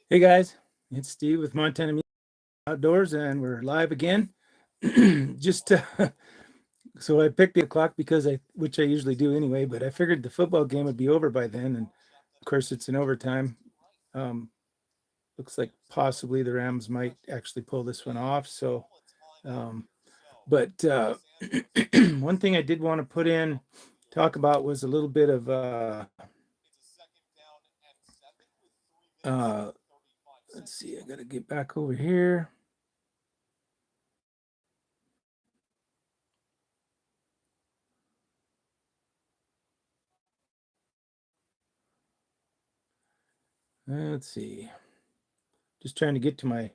Hey guys, it's Steve with Montana MuSINGS Outdoors, and we're live again. Just so I picked the o'clock because which I usually do anyway, but I figured the football game would be over by then, and of course it's in overtime. Um, Looks like possibly the Rams might actually pull this one off. Um, but one thing I did want to put in talk about was a little bit of uh, let's see, I got to get back over here. Let's see. Just trying to get to my,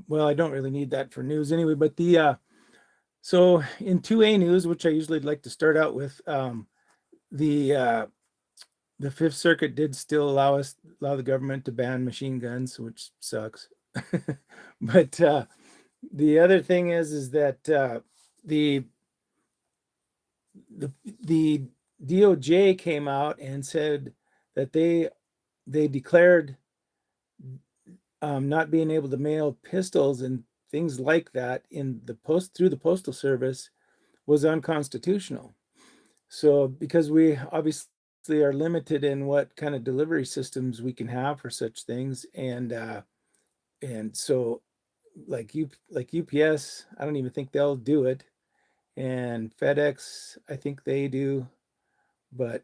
well, I don't really need that for news anyway, but so in 2A news, which I usually like to start out with, the uh the Fifth Circuit did still allow the government to ban machine guns, which sucks. But the other thing is that the the DOJ came out and said that they declared not being able to mail pistols and things like that in the post through the postal service was unconstitutional. So because we obviously are limited in what kind of delivery systems we can have for such things, and so like UPS, I don't even think they'll do it, and FedEx, I think they do, but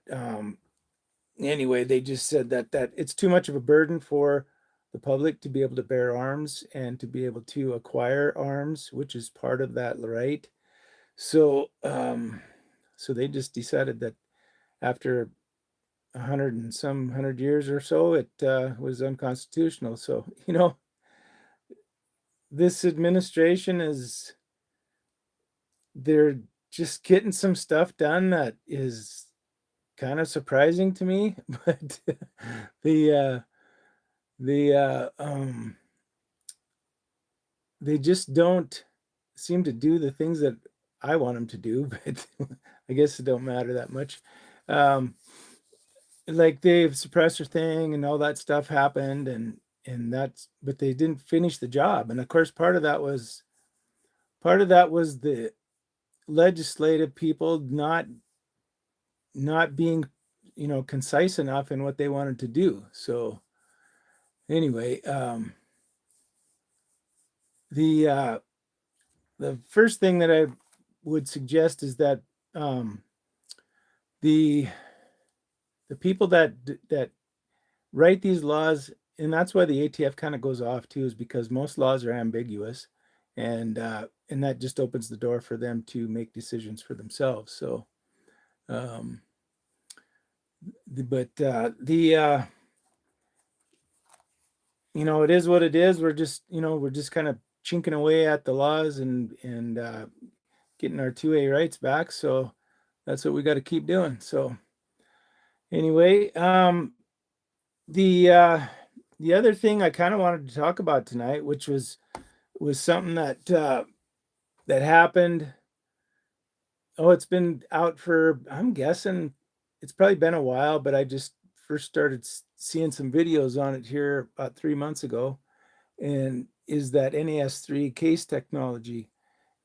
anyway, they just said that it's too much of a burden for the public to be able to bear arms and to be able to acquire arms, which is part of that right. So so they just decided that after 100 years or so, it was unconstitutional. So this administration is they're just getting some stuff done that is kind of surprising to me, but the the they just don't seem to do the things that I want them to do, but I guess it don't matter that much. Um, like the suppressor thing and all that stuff happened, and that's but they didn't finish the job. And of course, part of that was the legislative people not being concise enough in what they wanted to do. So anyway, the the first thing that I would suggest is that um, the the people that write these laws, and that's why the ATF kind of goes off too, is because most laws are ambiguous, and that just opens the door for them to make decisions for themselves. So, um, but the it is what it is. We're just kind of chinking away at the laws and getting our 2A rights back. So that's what we got to keep doing. So anyway, the uh, the other thing I kind of wanted to talk about tonight, which was something that happened. Oh, it's been out for, I'm guessing it's probably been a while, but I just first started seeing some videos on it here about 3 months ago, and is that NAS3 case technology.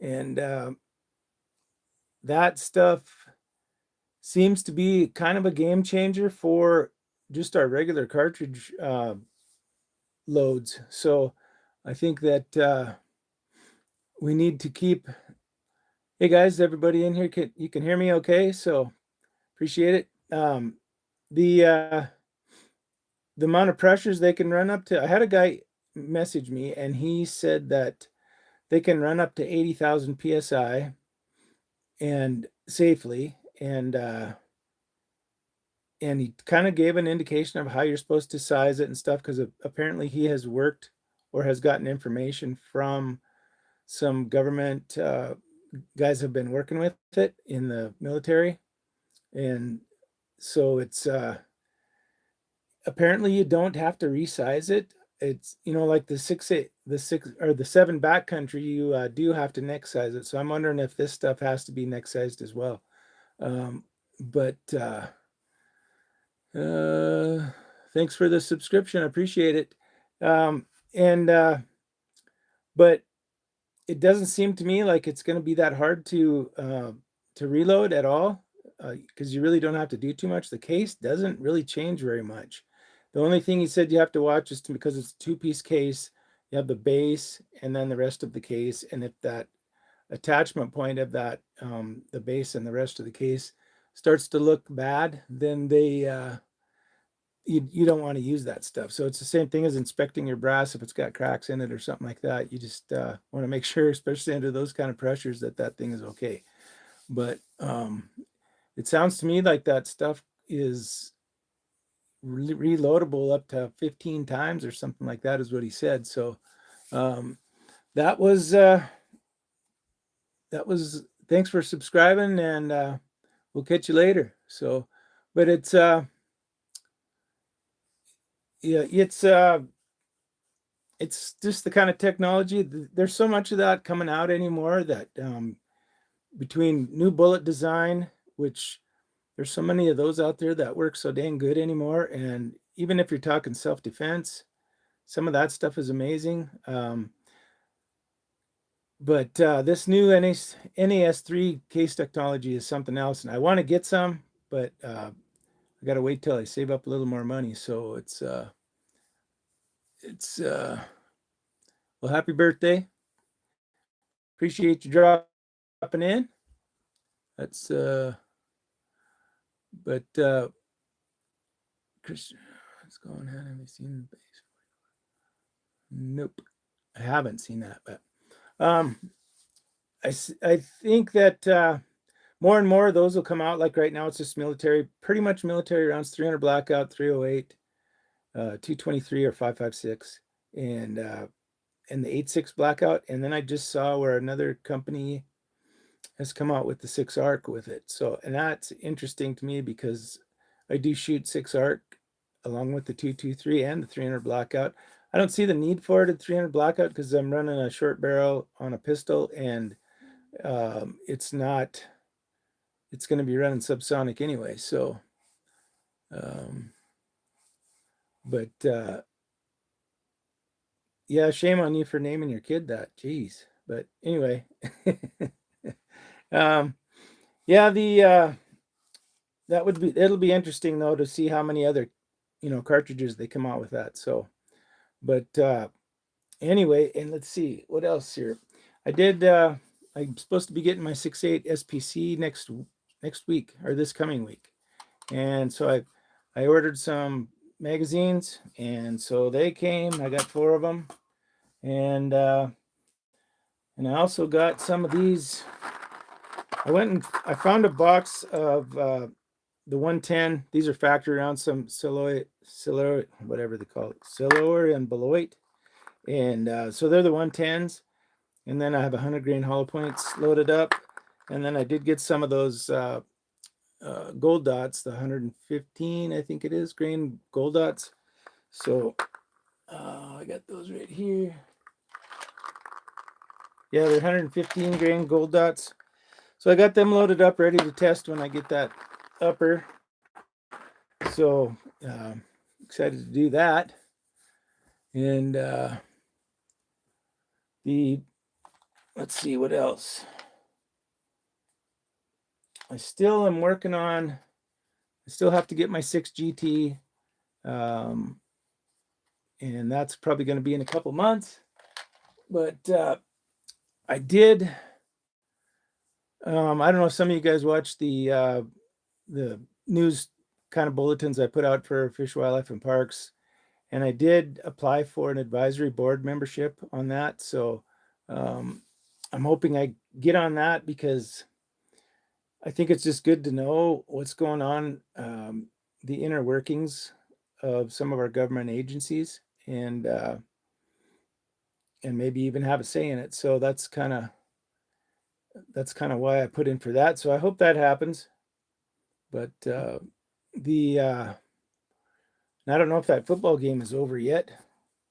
And that stuff seems to be kind of a game changer for just our regular cartridge loads. So I think that we need to keep. Hey guys, everybody in here, you can hear me okay? So appreciate it. The the amount of pressures they can run up to. I had a guy message me, and he said that they can run up to 80,000 psi and safely, and he kind of gave an indication of how you're supposed to size it and stuff, because apparently he has worked or has gotten information from some government guys have been working with it in the military, and so it's apparently you don't have to resize it. It's like the six or the seven backcountry, you do have to neck size it. So I'm wondering if this stuff has to be neck sized as well. But uh, thanks for the subscription. I appreciate it. Um, and but it doesn't seem to me like it's going to be that hard to reload at all, because you really don't have to do too much. The case doesn't really change very much. The only thing he said you have to watch is because it's a two-piece case, you have the base and then the rest of the case. And if that attachment point of that, the base and the rest of the case starts to look bad, then you don't want to use that stuff. So it's the same thing as inspecting your brass. If it's got cracks in it or something like that, you just want to make sure, especially under those kind of pressures, that that thing is okay. But it sounds to me like that stuff is reloadable up to 15 times or something like that, is what he said. So um, that was thanks for subscribing, and we'll catch you later. So, but it's yeah, it's just the kind of technology. There's so much of that coming out anymore that between new bullet design, which there's so many of those out there that work so dang good anymore. And even if you're talking self-defense, some of that stuff is amazing. But this new NAS3 case technology is something else. And I want to get some, but I got to wait till I save up a little more money. So it's well, happy birthday. Appreciate you dropping in. That's but Chris, what's going on? Have you seen the base? Nope, I haven't seen that. But um, I think that more and more of those will come out. Like right now, it's just military, pretty much military rounds: 300 blackout, 308, 223 or 556, and the 86 blackout. And then I just saw where another company has come out with the 6 arc with it. So, and that's interesting to me because I do shoot 6 arc along with the 223 and the 300 blackout. I don't see the need for it at 300 blackout because I'm running a short barrel on a pistol, and it's not, it's going to be running subsonic anyway. So, um, but yeah, shame on you for naming your kid that. Jeez. But anyway, um, yeah, it'll be interesting though to see how many other cartridges they come out with that. So, but anyway, and let's see what else here. I did. I'm supposed to be getting my 6.8 SPC next week, or this coming week, and so I ordered some magazines, and so they came. I got 4 of them, and I also got some of these. I went and I found a box of the 110. These are factory rounds, some Siloy, whatever they call it, Siloy and Beloit. And so they're the 110s. And then I have 100 grain hollow points loaded up. And then I did get some of those gold dots, the 115, I think it is, grain gold dots. So I got those right here. Yeah, they're 115 grain gold dots. So I got them loaded up, ready to test when I get that upper. So excited to do that. And let's see what else. I still am working on. I still have to get my 6 GT, and that's probably going to be in a couple months. But I did. I don't know if some of you guys watch the news kind of bulletins I put out for Fish, Wildlife, and Parks, and I did apply for an advisory board membership on that. So I'm hoping I get on that because I think it's just good to know what's going on, the inner workings of some of our government agencies, and maybe even have a say in it. So that's kind of why I put in for that. So I hope that happens. But the I don't know if that football game is over yet.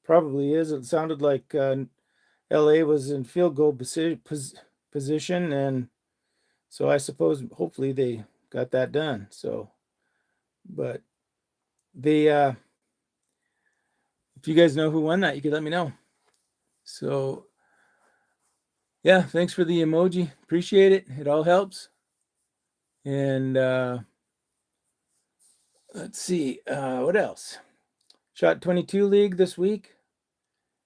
Probably is. It sounded like LA was in field goal position, and so I suppose hopefully they got that done. So, but the if you guys know who won that, you could let me know. So yeah, thanks for the emoji. Appreciate it. It all helps. And let's see, what else? Shot 22 league this week,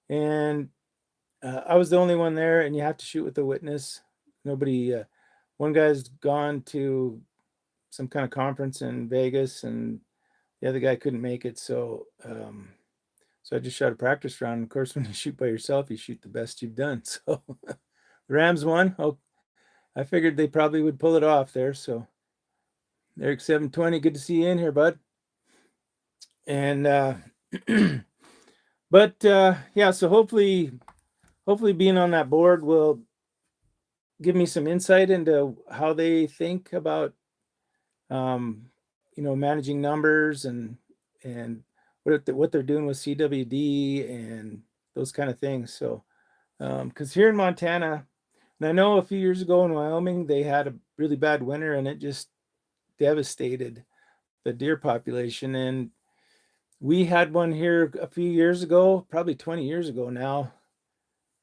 and I was the only one there, and you have to shoot with a witness. Nobody, one guy's gone to some kind of conference in Vegas, and the other guy couldn't make it. So I just shot a practice round. Of course, when you shoot by yourself, you shoot the best you've done. So the Rams won. Oh, I figured they probably would pull it off there. So Eric 720, good to see you in here, bud. And but yeah, so hopefully being on that board will give me some insight into how they think about managing numbers and what they're doing with CWD and those kind of things. So because here in Montana, and I know a few years ago in Wyoming, they had a really bad winter and it just devastated the deer population. And we had one here a few years ago, probably 20 years ago now,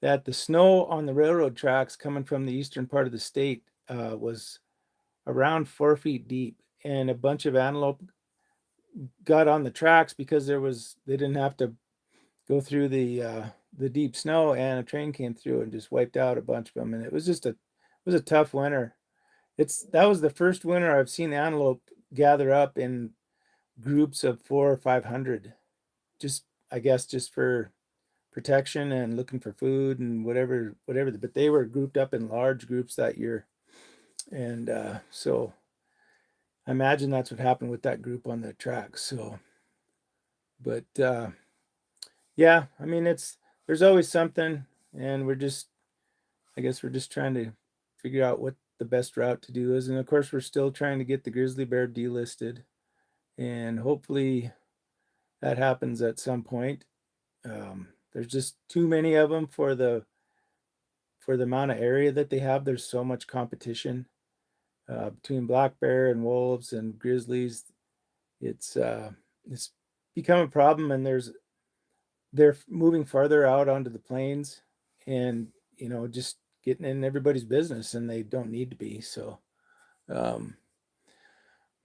that the snow on the railroad tracks coming from the eastern part of the state was around 4 feet deep, and a bunch of antelope got on the tracks because they didn't have to go through the deep snow, and a train came through and just wiped out a bunch of them. And it was a tough winter. That was the first winter I've seen antelope gather up in groups of 400 or 500, just I guess just for protection and looking for food and whatever. But they were grouped up in large groups that year, and so I imagine that's what happened with that group on the track. So, but yeah, I mean there's always something, and I guess we're just trying to figure out what the best route to do is, and of course we're still trying to get the grizzly bear delisted, and hopefully that happens at some point. There's just too many of them for the amount of area that they have. There's so much competition between black bear and wolves and grizzlies. It's become a problem, and they're moving farther out onto the plains, and just getting in everybody's business, and they don't need to be. So um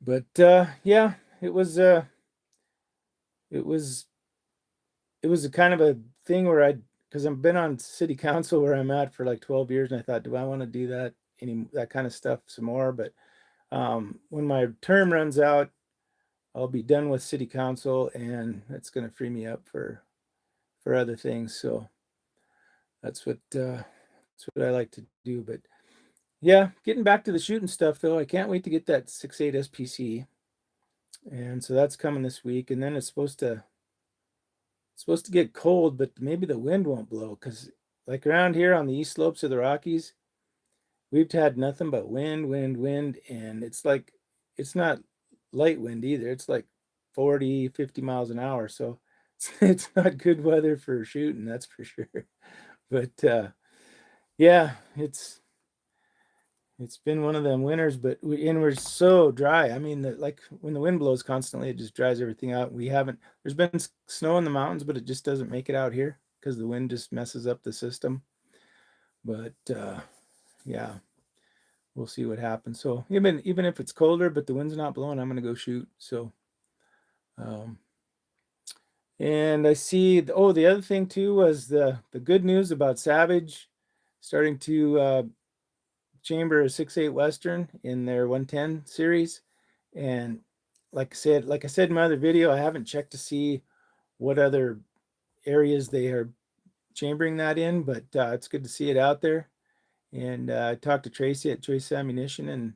but yeah, it was it was it was a kind of a thing where because I've been on city council where I'm at for like 12 years, and I thought, do I want to do that kind of stuff some more? But when my term runs out, I'll be done with city council, and that's going to free me up for other things. So that's what I like to do. But yeah, getting back to the shooting stuff though, I can't wait to get that 6.8 SPC, and so that's coming this week. And then it's supposed to get cold, but maybe the wind won't blow, because like around here on the east slopes of the Rockies, we've had nothing but wind, and it's not light wind either. It's like 40, 50 miles an hour. So it's not good weather for shooting, that's for sure. But yeah, it's been one of them winters, but we're so dry. I mean, like when the wind blows constantly, it just dries everything out. There's been snow in the mountains, but it just doesn't make it out here because the wind just messes up the system. But yeah, we'll see what happens. So even if it's colder, but the wind's not blowing, I'm gonna go shoot. So, um, and I see. The other thing too was the good news about Savage starting to chamber a 6.8 Western in their 110 series. And like I said in my other video, I haven't checked to see what other areas they are chambering that in, but it's good to see it out there. And I talked to Tracy at Choice Ammunition,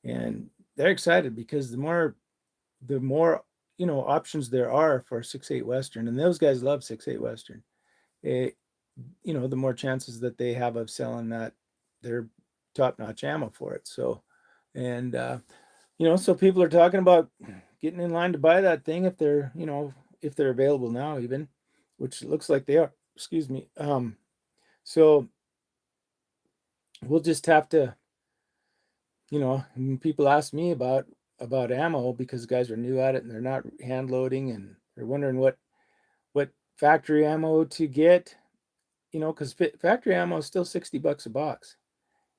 and they're excited because the more options there are for 6.8 Western, and those guys love 6.8 Western. It, the more chances that they have of selling that their top-notch ammo for it. So, and so people are talking about getting in line to buy that thing if they're available now, even, which looks like they are. Excuse me. So we'll just have to, when people ask me about ammo, because guys are new at it and they're not hand loading, and they're wondering what factory ammo to get, because factory ammo is still $60 a box.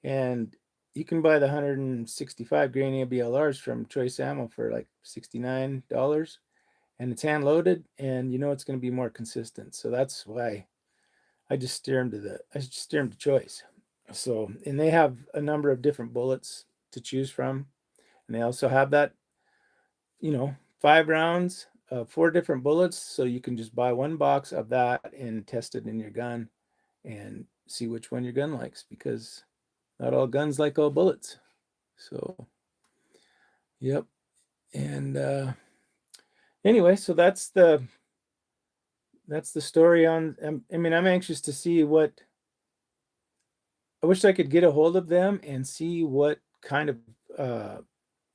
And you can buy the 165 grain ABLRs from Choice Ammo for like $69, and it's hand loaded, and it's going to be more consistent. So that's why I just steer them to Choice. So, and they have a number of different bullets to choose from, and they also have that 5 rounds, 4 different bullets, so you can just buy one box of that and test it in your gun and see which one your gun likes, because not all guns like all bullets. So, yep. And anyway, so that's the story on. I mean, I'm anxious to see what. I wish I could get a hold of them and see what kind of uh,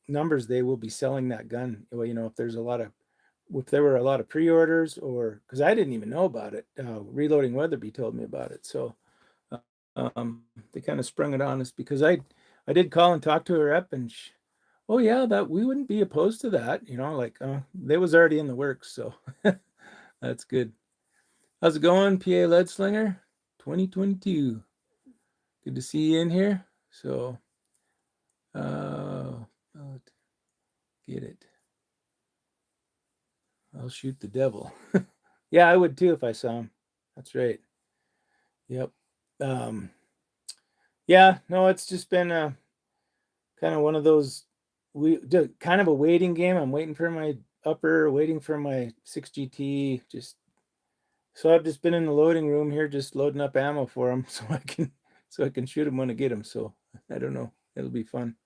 numbers they will be selling that gun. Well, if there were a lot of pre-orders, or because I didn't even know about it. Reloading Weatherby told me about it, so uh, they kind of sprung it on us, because I did call and talk to her rep, and oh yeah, that we wouldn't be opposed to that. Like they was already in the works, so that's good. How's it going, PA Lead Slinger 2022? Good to see you in here. So, I'll get it. I'll shoot the devil. Yeah, I would too if I saw him. That's right. Yep. Um, yeah, no, it's just been kind of one of those, kind of a waiting game. I'm waiting for my upper, waiting for my 6GT. So I've just been in the loading room here, just loading up ammo for them, so I can shoot them when I get them. So I don't know. It'll be fun.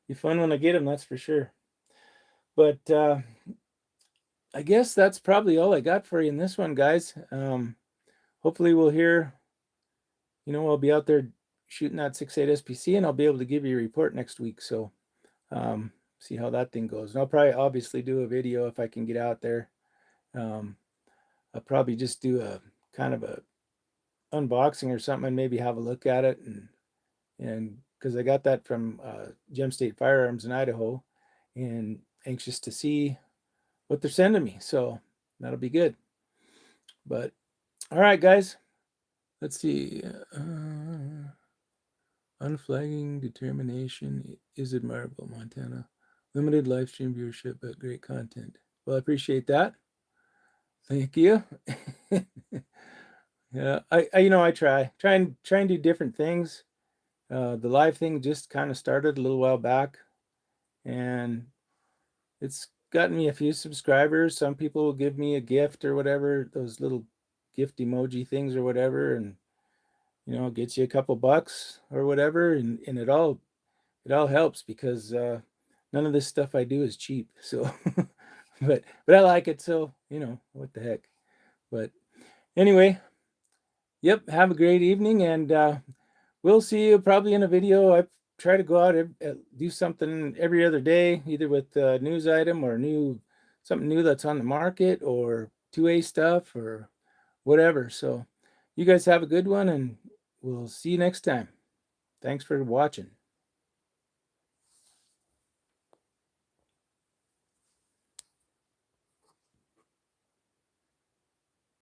Be fun when I get them, that's for sure. But I guess that's probably all I got for you in this one, guys. Hopefully we'll hear. I'll be out there shooting that 6.8 SPC, and I'll be able to give you a report next week. So see how that thing goes. And I'll probably obviously do a video if I can get out there. I'll probably just do a kind of a unboxing or something, and maybe have a look at it, and because I got that from Gem State Firearms in Idaho, and anxious to see what they're sending me. So that'll be good. But all right, guys, let's see. Unflagging determination is admirable, Montana. Limited live stream viewership, but great content. Well, I appreciate that. Thank you. Yeah, I try and do different things. The live thing just kind of started a little while back, and it's gotten me a few subscribers. Some people will give me a gift or whatever, those little gift emoji things or whatever, and it gets you a couple bucks or whatever, and it all helps, because none of this stuff I do is cheap. So, but I like it, so what the heck. But anyway, yep. Have a great evening, and we'll see you probably in a video. I try to go out and do something every other day, either with a news item or something new that's on the market, or 2A stuff or whatever. So you guys have a good one, and we'll see you next time. Thanks for watching.